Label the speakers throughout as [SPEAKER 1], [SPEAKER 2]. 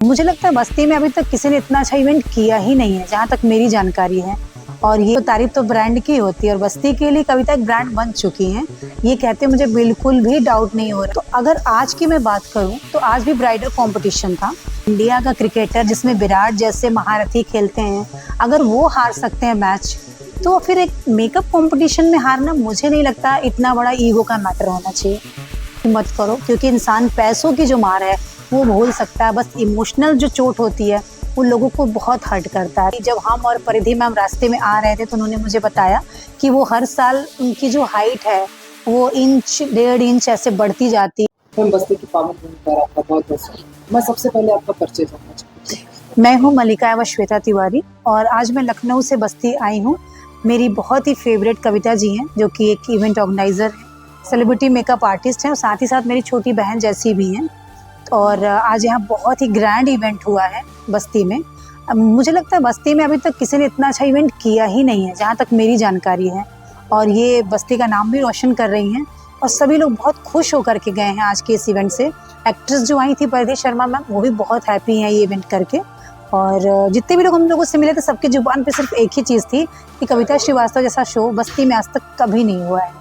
[SPEAKER 1] मुझे लगता है बस्ती में अभी तक किसी ने इतना अच्छा इवेंट किया ही नहीं है, जहाँ तक मेरी जानकारी है। और ये तारीफ तो ब्रांड की होती है और बस्ती के लिए कविता एक ब्रांड बन चुकी हैं। ये कहते मुझे बिल्कुल भी डाउट नहीं हो रहा। तो अगर आज की मैं बात करूं तो आज भी ब्राइडल कंपटीशन था। इंडिया का क्रिकेटर जिसमें विराट जैसे महारथी खेलते हैं, अगर वो हार सकते हैं मैच, तो फिर एक मेकअप कंपटीशन में हारना मुझे नहीं लगता इतना बड़ा ईगो का मैटर होना चाहिए। मत करो, क्योंकि इंसान पैसों की जो मार है वो भूल सकता है, बस इमोशनल जो चोट होती है उन लोगों को बहुत हर्ट करता है। जब हम और परिधि मैम रास्ते में आ रहे थे तो उन्होंने मुझे बताया कि वो हर साल उनकी जो हाइट है वो इंच 1.5 इंच ऐसे बढ़ती जाती है।
[SPEAKER 2] बस्ती की पावन भूमि पर आपका बहुत बहुत मैं सबसे पहले आपका परिचय जानना चाहती हूँ।
[SPEAKER 1] मैं हूँ मलिका व श्वेता तिवारी और आज मैं लखनऊ से बस्ती आई हूँ। मेरी बहुत ही फेवरेट कविता जी हैं, जो कि एक इवेंट ऑर्गेनाइजर है, सेलिब्रिटी मेकअप आर्टिस्ट हैं और साथ ही साथ मेरी छोटी बहन जैसी भी हैं। और आज यहाँ बहुत ही ग्रैंड इवेंट हुआ है बस्ती में। मुझे लगता है बस्ती में अभी तक किसी ने इतना अच्छा इवेंट किया ही नहीं है, जहाँ तक मेरी जानकारी है। और ये बस्ती का नाम भी रोशन कर रही हैं और सभी लोग बहुत खुश होकर के गए हैं आज के इस इवेंट से। एक्ट्रेस जो आई थी परिधि शर्मा मैम, वो भी बहुत हैप्पी हैं ये इवेंट करके। और जितने भी लोग हम लोगों से मिले थे, सबकी जुबान पे सिर्फ एक ही चीज़ थी कि कविता श्रीवास्तव जैसा शो बस्ती में आज तक कभी नहीं हुआ है।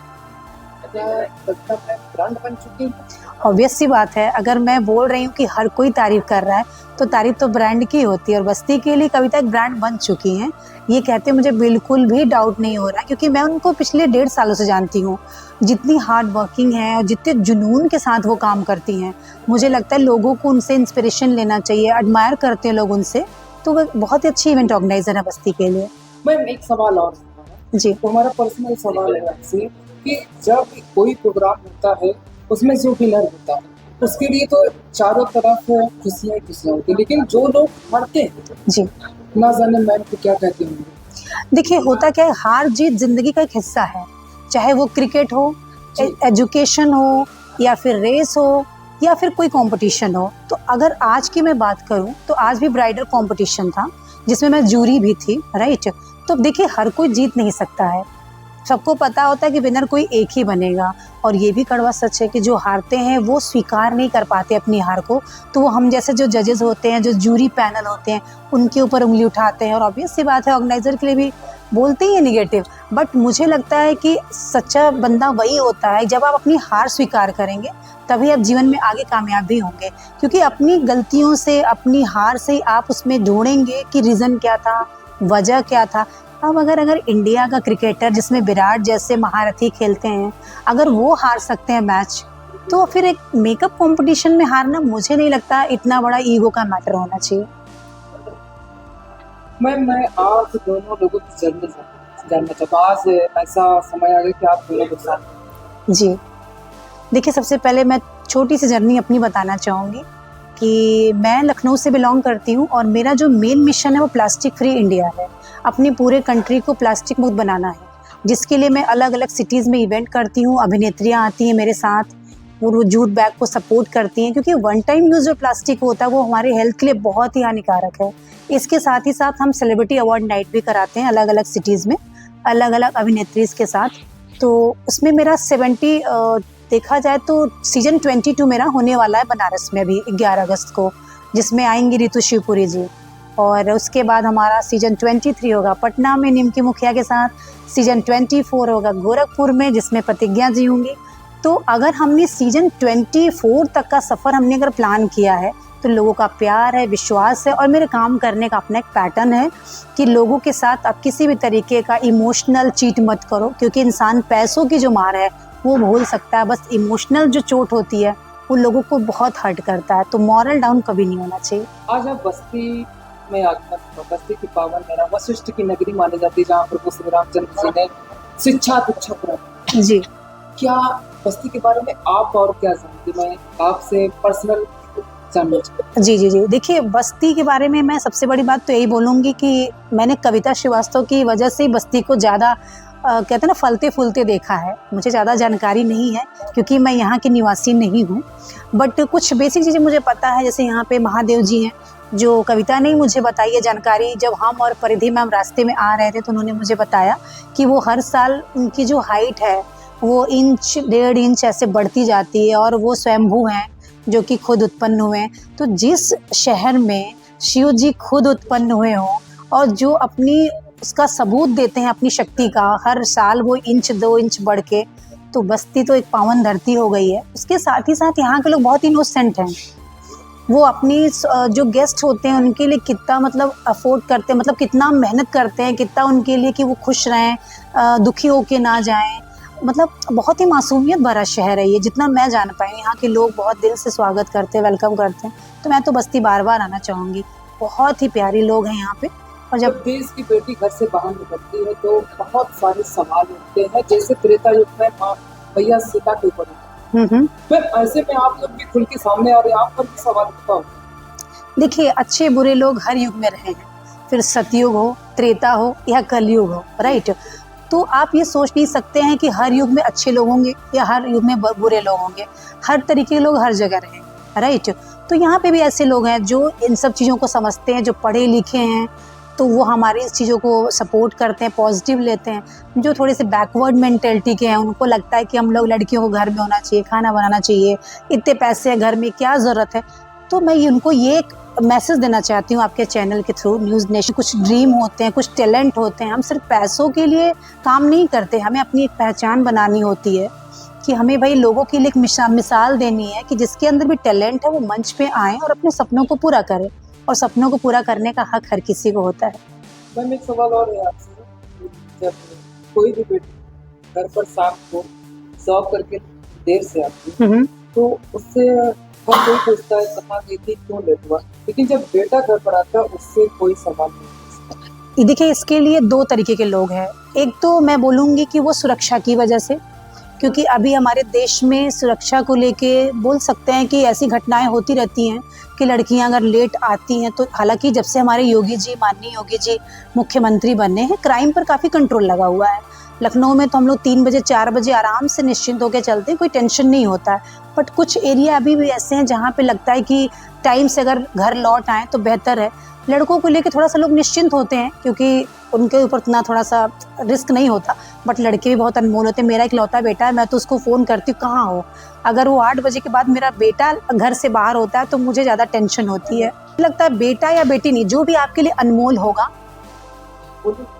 [SPEAKER 2] ब्रांड बन चुकी है।
[SPEAKER 1] ऑब्वियस सी बात है, अगर मैं बोल रही हूँ कि हर कोई तारीफ कर रहा है तो तारीफ तो ब्रांड की होती है और बस्ती के लिए कविता एक ब्रांड बन चुकी हैं। ये कहते मुझे बिल्कुल भी डाउट नहीं हो रहा, क्योंकि मैं उनको पिछले 1.5 सालों से जानती हूँ। जितनी हार्ड वर्किंग है और जितने जुनून के साथ वो काम करती हैं, मुझे लगता है लोगों को उनसे इंस्पिरेशन लेना चाहिए, एडमायर करते हैं लोग उनसे। तो वो बहुत ही अच्छी इवेंट ऑर्गेनाइजर है बस्ती के लिए।
[SPEAKER 2] मैम एक सवाल और
[SPEAKER 1] जी,
[SPEAKER 2] तो हमारा पर्सनल सवाल है आपसे कि जब कोई प्रोग्राम होता है उसमें जो विनर होता है उसके लिए तो चारों तरफ खुशियाँ ही खुशियाँ होती है, लेकिन जो लोग हारते हैं
[SPEAKER 1] जी,
[SPEAKER 2] ना जाने मैम को क्या कहते होंगे।
[SPEAKER 1] देखिए होता क्या है, हार जीत जिंदगी का एक हिस्सा है। चाहे वो क्रिकेट हो, एजुकेशन हो, या फिर रेस हो, या फिर कोई कंपटीशन हो। तो अगर आज की मैं बात करूं तो आज भी ब्राइडल कंपटीशन था, जिसमें मैं जूरी भी थी, राइट। तो देखिए हर कोई जीत नहीं सकता है, सबको पता होता है कि विनर कोई एक ही बनेगा। और ये भी कड़वा सच है कि जो हारते हैं वो स्वीकार नहीं कर पाते अपनी हार को, तो वो हम जैसे जो जजेस होते हैं, जो जूरी पैनल होते हैं, उनके ऊपर उंगली उठाते हैं। और ऑब्वियस सी बात है, ऑर्गेनाइजर के लिए भी बोलते ही है निगेटिव। बट मुझे लगता है कि सच्चा बंदा वही होता है, जब आप अपनी हार स्वीकार करेंगे तभी आप जीवन में आगे कामयाब भी होंगे। क्योंकि अपनी गलतियों से, अपनी हार से आप उसमें ढूंढेंगे कि रीज़न क्या था, वजह क्या था। अब अगर इंडिया का क्रिकेटर जिसमें विराट जैसे महारथी खेलते हैं, अगर वो हार सकते हैं मैच, तो फिर एक मेकअप कंपटीशन में हारना मुझे नहीं लगता इतना बड़ा ईगो का मैटर होना चाहिए।
[SPEAKER 2] मैं आप दोनों लोगों की जर्नी जानना चाहता हूँ। आज ऐसा समय आ गया कि आप दोनों के साथ।
[SPEAKER 1] जी, देखिए सबसे पहले मैं छोटी सी जर्नी अपनी बताना चाहूँगी कि मैं लखनऊ से बिलोंग करती हूँ और मेरा जो मेन मिशन है वो प्लास्टिक फ्री इंडिया है। अपनी पूरे कंट्री को प्लास्टिक मुक्त बनाना है, जिसके लिए मैं अलग अलग सिटीज़ में इवेंट करती हूँ। अभिनेत्रियाँ आती हैं मेरे साथ, वो जूट बैग को सपोर्ट करती हैं, क्योंकि वन टाइम यूज़ जो प्लास्टिक होता है वो हमारे हेल्थ के लिए बहुत ही हानिकारक है। इसके साथ ही साथ हम सेलिब्रिटी अवार्ड नाइट भी कराते हैं अलग अलग सिटीज़ में, अलग अलग अभिनेत्रीज़ के साथ। तो उसमें मेरा 70 देखा जाए तो सीजन 22 मेरा होने वाला है बनारस में अभी 11 अगस्त को, जिसमें आएंगी रितु शिवपुरी जी। और उसके बाद हमारा सीजन 23 होगा पटना में निमकी मुखिया के साथ। सीजन 24 होगा गोरखपुर में, जिसमें प्रतिज्ञा जी होंगी। तो अगर हमने सीजन 24 तक का सफ़र हमने अगर प्लान किया है, तो लोगों का प्यार है, विश्वास है और मेरे काम करने का अपना एक पैटर्न है कि लोगों के साथ आप किसी भी तरीके का इमोशनल चीट मत करो, क्योंकि इंसान पैसों की जो मार है वो भूल सकता है, बस इमोशनल जो चोट होती है उन लोगों को बहुत हर्ट करता है। तो मॉरल डाउन कभी नहीं होना चाहिए।
[SPEAKER 2] आज आप बस्ती में आगमन, बस्ती की पावन मेरा वशिष्ठ की नगरी मानी जाती है, जहाँ प्रभु श्री रामचंद्र जी ने शिक्षा दीक्षा प्राप्त।
[SPEAKER 1] जी,
[SPEAKER 2] क्या बस्ती के बारे में आप और क्या जानती, मैं आपसे पर्सनल जानना चाहती।
[SPEAKER 1] जी, देखिए बस्ती के बारे में मैं सबसे बड़ी बात तो यही बोलूँगी कि मैंने कविता श्रीवास्तव की वजह से बस्ती को ज़्यादा कहते हैं ना फलते फूलते देखा है। मुझे ज़्यादा जानकारी नहीं है क्योंकि मैं यहाँ की निवासी नहीं हूँ, बट कुछ बेसिक चीज़ें मुझे पता है। जैसे यहाँ पे महादेव जी हैं, जो कविता ने मुझे बताई है जानकारी। जब हम और परिधि मैम रास्ते में आ रहे थे तो उन्होंने मुझे बताया कि वो हर साल उनकी जो हाइट है वो इंच 1.5 इंच ऐसे बढ़ती जाती है और वो स्वयंभू हैं। जो कि खुद उत्पन्न हुए हैं। तो जिस शहर में शिव जी खुद उत्पन्न हुए हों और जो अपनी उसका सबूत देते हैं अपनी शक्ति का, हर साल वो इंच 2 इंच बढ़ के, तो बस्ती तो एक पावन धरती हो गई है। उसके साथ ही साथ यहाँ के लोग बहुत इनोसेंट हैं। वो अपनी जो गेस्ट होते हैं उनके लिए कितना मतलब अफोर्ड करते हैं, मतलब कितना मेहनत करते हैं, कितना उनके लिए कि वो खुश रहें, दुखी होके ना जाएं। मतलब बहुत ही मासूमियत भरा शहर है ये, जितना मैं जान पाई। यहाँ के लोग बहुत दिल से स्वागत करते हैं, वेलकम करते हैं। तो मैं तो बस्ती बार बार आना चाहूँगी। बहुत ही प्यारी लोग हैं यहाँ पे। और
[SPEAKER 2] जब देश की बेटी घर से बाहर निकलती है तो बहुत सारे सवाल उठते हैं, जैसे त्रेता युग में भैया सीता के ऊपर। फिर ऐसे में आप लोग भी खुल के सामने आ रहे हैं, आप पर भी सवाल उठता हो।
[SPEAKER 1] देखिए, अच्छे बुरे लोग हर युग में रहे हैं, फिर सतयुग हो, त्रेता हो या कलयुग हो, राइट। तो आप ये सोच नहीं सकते हैं कि हर युग में अच्छे लोग होंगे या हर युग में बुरे लोग होंगे। हर तरीके के लोग हर जगह रहे, राइट। तो यहाँ पे भी ऐसे लोग हैं जो इन सब चीज़ों को समझते हैं, जो पढ़े लिखे हैं, तो वो हमारी इस चीज़ों को सपोर्ट करते हैं, पॉजिटिव लेते हैं। जो थोड़े से बैकवर्ड मेंटेलिटी के हैं, उनको लगता है कि हम लोग लड़कियों को घर में होना चाहिए, खाना बनाना चाहिए, इतने पैसे हैं घर में, क्या ज़रूरत है। तो मैं उनको ये एक मैसेज देना चाहती हूँ आपके चैनल के थ्रू, न्यूज़ नेशन। कुछ ड्रीम होते हैं, कुछ टैलेंट होते हैं। हम सिर्फ पैसों के लिए काम नहीं करते, हमें अपनी एक पहचान बनानी होती है कि हमें भाई लोगों के लिए एक मिसाल देनी है कि जिसके अंदर भी टैलेंट है वो मंच पे आए और अपने सपनों को पूरा करे। और सपनों को पूरा करने का हक हर किसी को होता है।
[SPEAKER 2] मैम एक सवाल और है आपसे, जब कोई भी बेटी घर पर शाम को जॉब करके देर से आती है तो उससे हर कोई पूछता है कहाँ गई थी, क्यों लेट हुआ, लेकिन जब बेटा घर पर आता है उससे कोई सवाल नहीं पूछता।
[SPEAKER 1] देखिए, इसके लिए 2 तरीके के लोग हैं। एक तो मैं बोलूँगी कि वो सुरक्षा की वजह से, क्योंकि अभी हमारे देश में सुरक्षा को लेके बोल सकते हैं कि ऐसी घटनाएं होती रहती हैं कि लड़कियां अगर लेट आती हैं तो, हालांकि जब से हमारे माननीय योगी जी मुख्यमंत्री बने हैं, क्राइम पर काफ़ी कंट्रोल लगा हुआ है। लखनऊ में तो हम लोग 3 बजे 4 बजे आराम से निश्चिंत होकर चलते हैं, कोई टेंशन नहीं होता है। बट कुछ एरिया अभी भी ऐसे हैं जहाँ पे लगता है कि टाइम से अगर घर लौट आएँ तो बेहतर है। लड़कों को लेके थोड़ा सा लोग निश्चिंत होते हैं क्योंकि उनके ऊपर इतना थोड़ा सा रिस्क नहीं होता। बट लड़के भी बहुत अनमोल होते हैं। मेरा इकलौता बेटा है, मैं तो उसको फ़ोन करती हूँ कहाँ हो। अगर वो 8 बजे के बाद मेरा बेटा घर से बाहर होता है तो मुझे ज़्यादा टेंशन होती है। लगता है बेटा या बेटी नहीं, जो भी आपके लिए अनमोल होगा,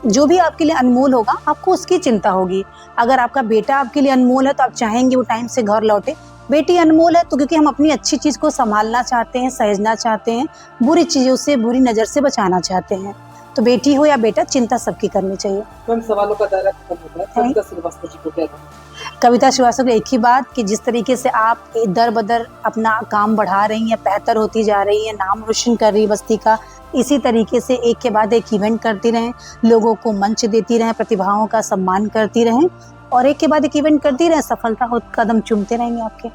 [SPEAKER 1] जो भी आपके लिए अनमोल होगा, आपको उसकी चिंता होगी। अगर आपका बेटा आपके लिए अनमोल है तो आप चाहेंगे वो टाइम से घर लौटे। बेटी अनमोल है तो क्योंकि हम अपनी अच्छी चीज़ को संभालना चाहते हैं, सहेजना चाहते हैं, बुरी चीज़ों से, बुरी नज़र से बचाना चाहते हैं। तो बेटी हो या बेटा, चिंता सबकी करनी चाहिए।
[SPEAKER 2] तो सवालों का दायरा खत्म होता है। कविता श्रीवास्तव जी को क्या कहना?
[SPEAKER 1] कविता श्रीवास्तव को एक ही बात कि जिस तरीके से आप दर बदर अपना काम बढ़ा रही हैं, बेहतर होती जा रही हैं, नाम रोशन कर रही है बस्ती का, इसी तरीके से एक के बाद एक इवेंट करती रहें, लोगों को मंच देती रहें, प्रतिभाओं का सम्मान करती रहें और एक के बाद एक इवेंट करती रहें, सफलता हो कदम चूमते रहेंगे आपके।